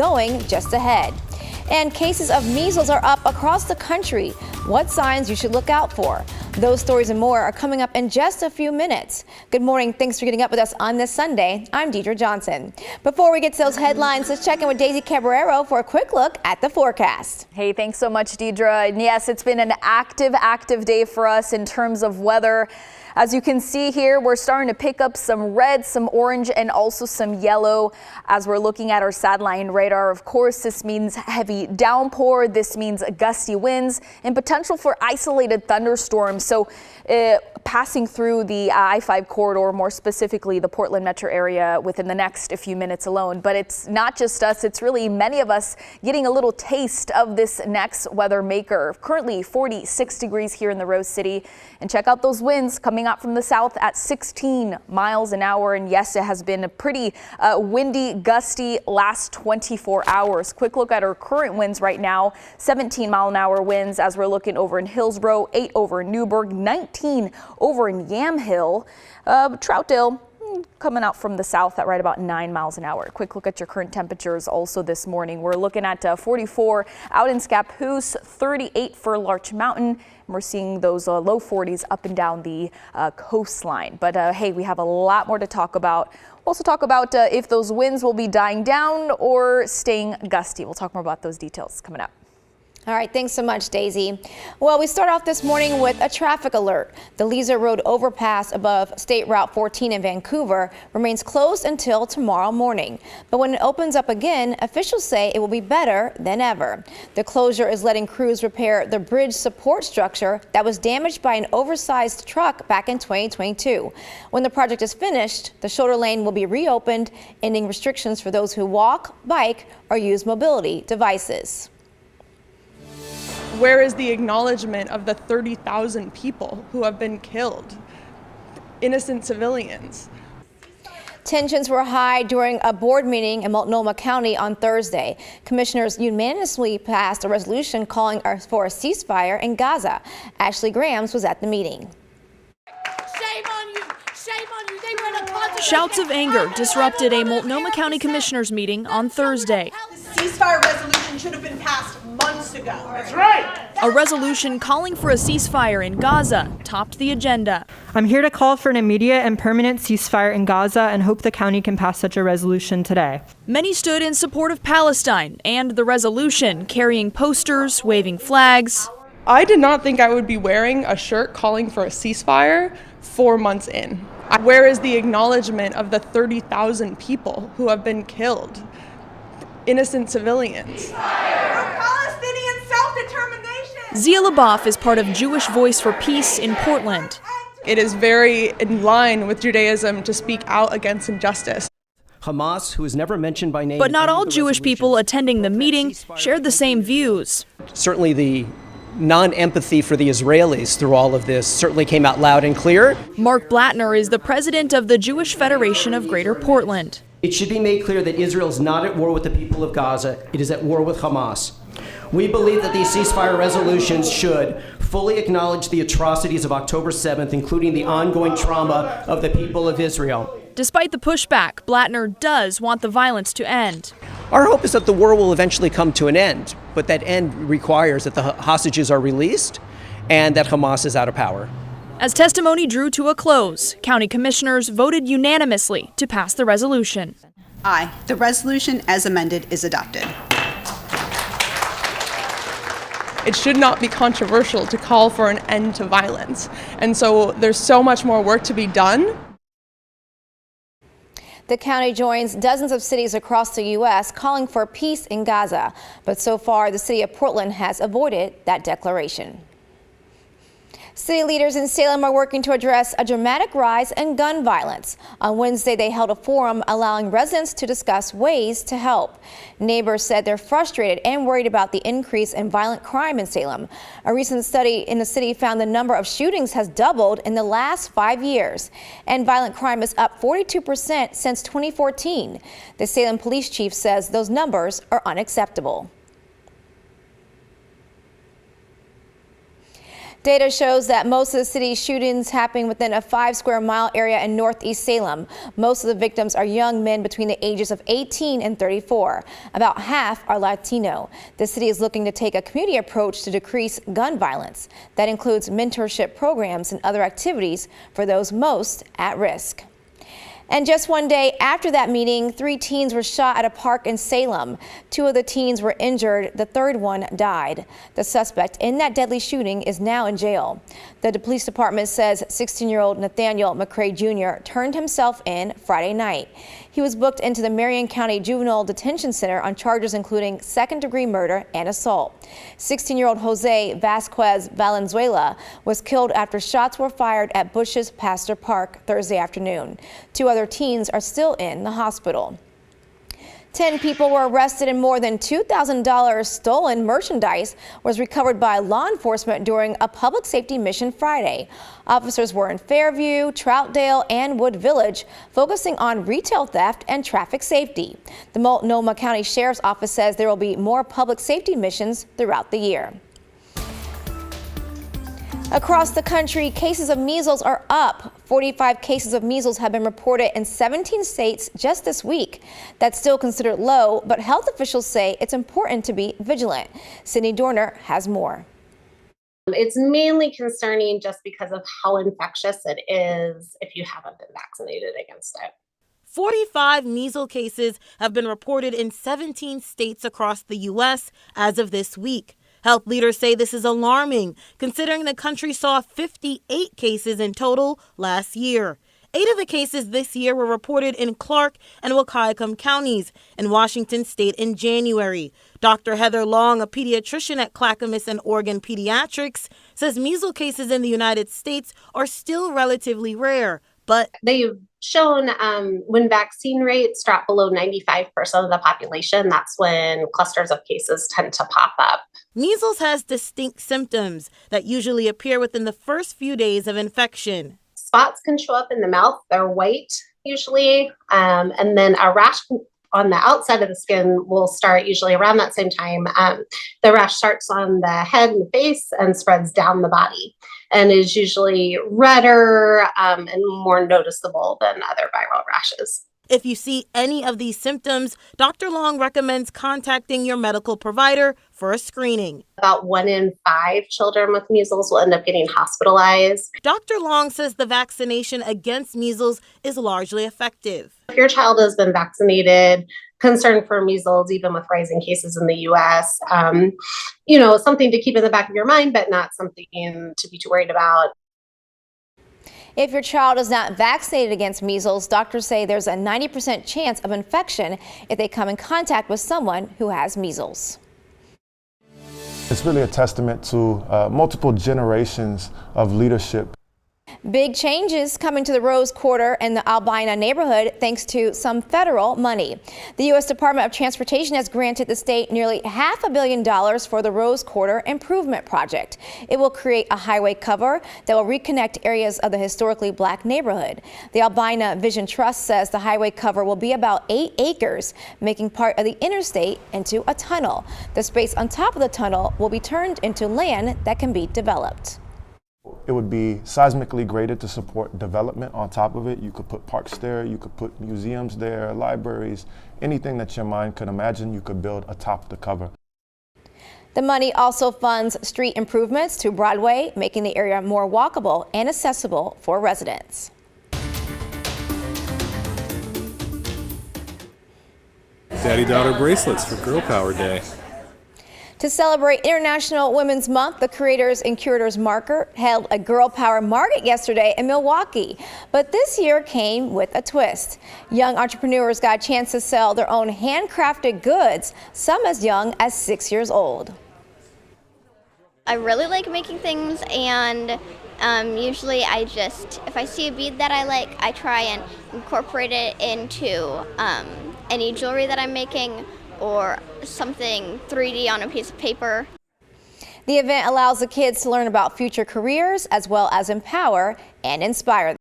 going just ahead. And cases of measles are up across the country. What signs you should look out for? Those stories and more are coming up in just a few minutes. Good morning. Thanks for getting up with us on this Sunday. I'm Deidre Johnson. Before we get to those headlines, let's check in with Daisy Cabrero for a quick look at the forecast. Hey, thanks so much, Deidre. And yes, it's been an active day for us in terms of weather. As you can see here, we're starting to pick up some red, some orange, and also some yellow as we're looking at our satellite radar. Of course, this means heavy downpour. This means gusty winds and potential for isolated thunderstorms. So passing through the I-5 corridor, more specifically the Portland metro area, within the next few minutes alone. But it's not just us, it's really many of us getting a little taste of this next weather maker. Currently 46 degrees here in the Rose City. And check out those winds coming out from the south at 16 miles an hour. And yes, it has been a pretty windy, gusty last 24 hours. Quick look at our current winds right now. 17-mile-an-hour winds as we're looking over in Hillsborough, 8 over in Newburgh, 19 over in Yamhill. Troutdale coming out from the south at right about 9 miles an hour. Quick look at your current temperatures also this morning. We're looking at 44 out in Scappoose, 38 for Larch Mountain. And we're seeing those low 40s up and down the coastline. But hey, we have a lot more to talk about. We'll also talk about if those winds will be dying down or staying gusty. We'll talk more about those details coming up. All right, thanks so much, Daisy. Well, we start off this morning with a traffic alert. The Liza Road overpass above State Route 14 in Vancouver remains closed until tomorrow morning. But when it opens up again, officials say it will be better than ever. The closure is letting crews repair the bridge support structure that was damaged by an oversized truck back in 2022. When the project is finished, the shoulder lane will be reopened, ending restrictions for those who walk, bike, or use mobility devices. Where is the acknowledgement of the 30,000 people who have been killed? Innocent civilians. Tensions were high during a board meeting in Multnomah County on Thursday. Commissioners unanimously passed a resolution calling for a ceasefire in Gaza. Ashley Grams was at the meeting. Shame on you! Shame on you! They were in a bunch. Shouts of anger disrupted a Multnomah County Commissioners meeting on Thursday. The ceasefire resolution should have been passed months ago. That's right! A resolution calling for a ceasefire in Gaza topped the agenda. I'm here to call for an immediate and permanent ceasefire in Gaza and hope the county can pass such a resolution today. Many stood in support of Palestine and the resolution, carrying posters, waving flags. I did not think I would be wearing a shirt calling for a ceasefire 4 months in. Where is the acknowledgement of the 30,000 people who have been killed? Innocent civilians. Palestinian self-determination. Zia Laboff is part of Jewish Voice for Peace in Portland. It is very in line with Judaism to speak out against injustice. Hamas, who is never mentioned by name. But not all Jewish people attending the meeting shared the same views. Certainly the non-empathy for the Israelis through all of this certainly came out loud and clear. Mark Blattner is the president of the Jewish Federation of Greater Portland. It should be made clear that Israel is not at war with the people of Gaza. It is at war with Hamas. We believe that these ceasefire resolutions should fully acknowledge the atrocities of October 7th, including the ongoing trauma of the people of Israel. Despite the pushback, Blattner does want the violence to end. Our hope is that the war will eventually come to an end, but that end requires that the hostages are released and that Hamas is out of power. As testimony drew to a close, county commissioners voted unanimously to pass the resolution. Aye. The resolution as amended is adopted. It should not be controversial to call for an end to violence. And so there's so much more work to be done. The county joins dozens of cities across the U.S. calling for peace in Gaza. But so far, the city of Portland has avoided that declaration. City leaders in Salem are working to address a dramatic rise in gun violence. On Wednesday, they held a forum allowing residents to discuss ways to help. Neighbors said they're frustrated and worried about the increase in violent crime in Salem. A recent study in the city found the number of shootings has doubled in the last 5 years, and violent crime is up 42% since 2014. The Salem police chief says those numbers are unacceptable. Data shows that most of the city's shootings happen within a 5-square-mile area in northeast Salem. Most of the victims are young men between the ages of 18 and 34. About half are Latino. The city is looking to take a community approach to decrease gun violence. That includes mentorship programs and other activities for those most at risk. And just one day after that meeting, 3 teens were shot at a park in Salem. 2 of the teens were injured. The third one died. The suspect in that deadly shooting is now in jail. The police department says 16-year-old Nathaniel McCrae Jr. turned himself in Friday night. He was booked into the Marion County Juvenile Detention Center on charges including second-degree murder and assault. 16-year-old Jose Vasquez Valenzuela was killed after shots were fired at Bush's Pastor Park Thursday afternoon. 2 other teens are still in the hospital. 10 people were arrested and more than $2,000 stolen merchandise was recovered by law enforcement during a public safety mission Friday. Officers were in Fairview, Troutdale, and Wood Village, focusing on retail theft and traffic safety. The Multnomah County Sheriff's Office says there will be more public safety missions throughout the year. Across the country, cases of measles are up. 45 cases of measles have been reported in 17 states just this week. That's still considered low, but health officials say it's important to be vigilant. Sydney Dorner has more. It's mainly concerning just because of how infectious it is if you haven't been vaccinated against it. 45 measles cases have been reported in 17 states across the U.S. as of this week. Health leaders say this is alarming, considering the country saw 58 cases in total last year. 8 of the cases this year were reported in Clark and Wahkiakum counties in Washington state in January. Dr. Heather Long, a pediatrician at Clackamas and Oregon Pediatrics, says measles cases in the United States are still relatively rare, but they've shown when vaccine rates drop below 95% of the population, that's when clusters of cases tend to pop up. Measles has distinct symptoms that usually appear within the first few days of infection. Spots can show up in the mouth. They're white usually, and then a rash on the outside of the skin will start usually around that same time. The rash starts on the head and the face and spreads down the body and is usually redder and more noticeable than other viral rashes. If you see any of these symptoms, Dr. Long recommends contacting your medical provider for a screening. About 1 in 5 children with measles will end up getting hospitalized. Dr. Long says the vaccination against measles is largely effective. If your child has been vaccinated, concern for measles, even with rising cases in the U.S., something to keep in the back of your mind, but not something to be too worried about. If your child is not vaccinated against measles, doctors say there's a 90% chance of infection if they come in contact with someone who has measles. It's really a testament to multiple generations of leadership. Big changes coming to the Rose Quarter in the Albina neighborhood thanks to some federal money. The U.S. Department of Transportation has granted the state nearly $500 million for the Rose Quarter Improvement Project. It will create a highway cover that will reconnect areas of the historically black neighborhood. The Albina Vision Trust says the highway cover will be about 8 acres, making part of the interstate into a tunnel. The space on top of the tunnel will be turned into land that can be developed. It would be seismically graded to support development on top of it. You could put parks there, you could put museums there, libraries, anything that your mind could imagine you could build atop the cover. The money also funds street improvements to Broadway, making the area more walkable and accessible for residents. Daddy-daughter bracelets for Girl Power Day. To celebrate International Women's Month, the Creators and Curators Market held a Girl Power Market yesterday in Milwaukee. But this year came with a twist. Young entrepreneurs got a chance to sell their own handcrafted goods, some as young as 6 years old. I really like making things, and usually if I see a bead that I like, I try and incorporate it into any jewelry that I'm making, or something 3D on a piece of paper. The event allows the kids to learn about future careers as well as empower and inspire them.